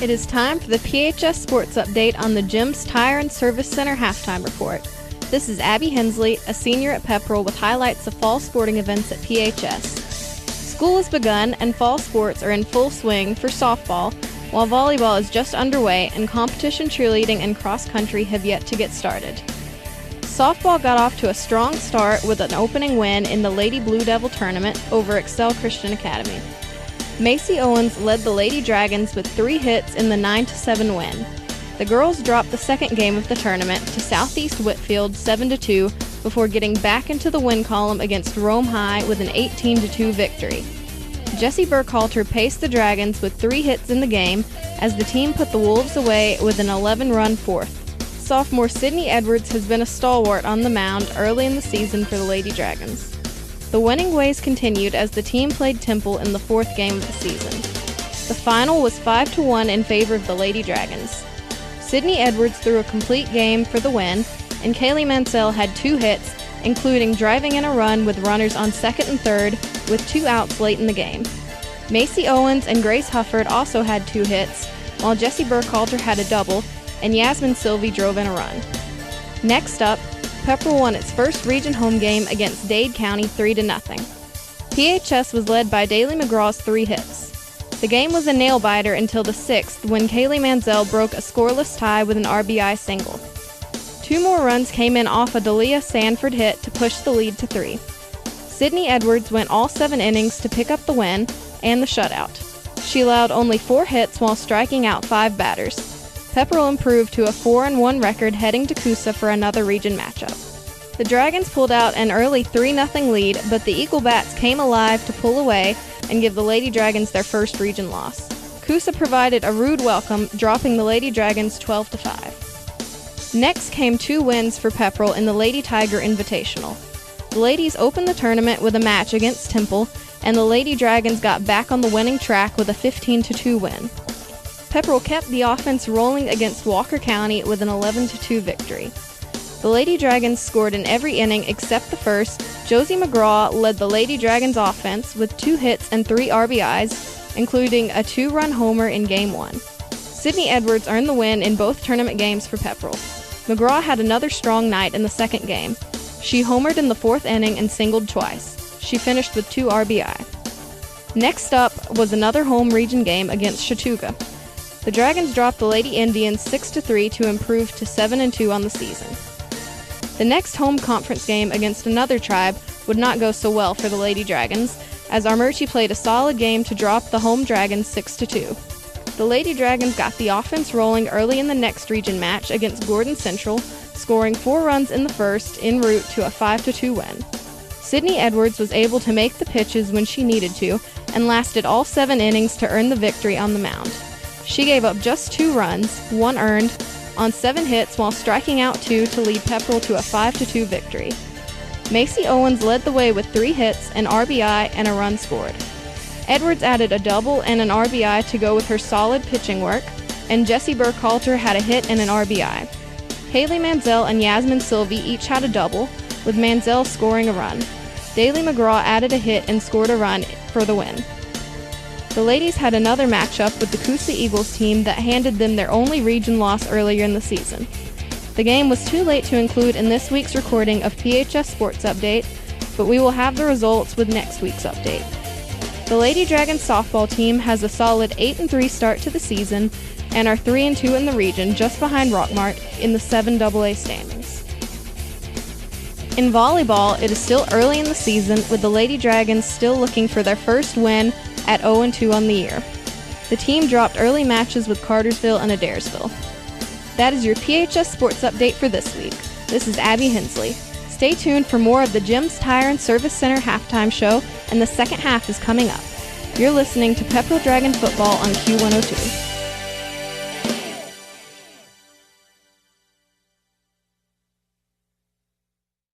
It is time for the PHS Sports Update on the Gym's Tire and Service Center Halftime Report. This is Abby Hensley, a senior at Pepperell, with highlights of fall sporting events at PHS. School has begun and fall sports are in full swing for softball, while volleyball is just underway and competition cheerleading and cross-country have yet to get started. Softball got off to a strong start with an opening win in the Lady Blue Devil tournament over Excel Christian Academy. Macy Owens led the Lady Dragons with 3 hits in the 9-7 win. The girls dropped the second game of the tournament to Southeast Whitfield 7-2 before getting back into the win column against Rome High with an 18-2 victory. Jessie Burkhalter paced the Dragons with 3 hits in the game as the team put the Wolves away with an 11-run fourth. Sophomore Sydney Edwards has been a stalwart on the mound early in the season for the Lady Dragons. The winning ways continued as the team played Temple in the 4th game of the season. The final was 5-1 in favor of the Lady Dragons. Sydney Edwards threw a complete game for the win, and Kaylee Mansell had 2 hits, including driving in a run with runners on second and third with 2 outs late in the game. Macy Owens and Grace Hufford also had 2 hits, while Jessie Burkhalter had a double, and Yasmin Sylvie drove in a run. Next up, Pepperell won its first region home game against Dade County 3-0. PHS was led by Daly McGraw's 3 hits. The game was a nail-biter until the 6th when Kaylee Mansell broke a scoreless tie with an RBI single. 2 more runs came in off a Dalia Sanford hit to push the lead to 3. Sydney Edwards went all 7 innings to pick up the win and the shutout. She allowed only 4 hits while striking out 5 batters. Pepperell improved to a 4-1 record heading to Coosa for another region matchup. The Dragons pulled out an early 3-0 lead, but the Eagle Bats came alive to pull away and give the Lady Dragons their first region loss. Coosa provided a rude welcome, dropping the Lady Dragons 12-5. Next came 2 wins for Pepperell in the Lady Tiger Invitational. The ladies opened the tournament with a match against Temple, and the Lady Dragons got back on the winning track with a 15-2 win. Pepperell kept the offense rolling against Walker County with an 11-2 victory. The Lady Dragons scored in every inning except the first. Josie McGraw led the Lady Dragons offense with 2 hits and 3 RBIs, including a 2-run homer in Game 1. Sydney Edwards earned the win in both tournament games for Pepperell. McGraw had another strong night in the second game. She homered in the 4th inning and singled twice. She finished with 2 RBI. Next up was another home region game against Chattooga. The Dragons dropped the Lady Indians 6-3 to improve to 7-2 on the season. The next home conference game against another tribe would not go so well for the Lady Dragons, as Armurchie played a solid game to drop the home Dragons 6-2. The Lady Dragons got the offense rolling early in the next region match against Gordon Central, scoring 4 runs in the first en route to a 5-2 win. Sydney Edwards was able to make the pitches when she needed to and lasted all 7 innings to earn the victory on the mound. She gave up just 2 runs, 1 earned, on 7 hits while striking out 2 to lead Pepperell to a 5-2 victory. Macy Owens led the way with 3 hits, an RBI, and a run scored. Edwards added a double and an RBI to go with her solid pitching work, and Jessie Burkhalter had a hit and an RBI. Haley Mansell and Yasmin Sylvie each had a double, with Mansell scoring a run. Daly McGraw added a hit and scored a run for the win. The ladies had another matchup with the Coosa Eagles team that handed them their only region loss earlier in the season. The game was too late to include in this week's recording of PHS Sports Update, but we will have the results with next week's update. The Lady Dragons softball team has a solid 8-3 start to the season and are 3-2 in the region, just behind Rockmart in the 7AA standings. In volleyball, it is still early in the season, with the Lady Dragons still looking for their first win at 0-2 on the year. The team dropped early matches with Cartersville and Adairsville. That is your PHS Sports Update for this week. This is Abby Hensley. Stay tuned for more of the Gym's Tire and Service Center halftime show, and the second half is coming up. You're listening to Pepperell Dragon Football on Q102.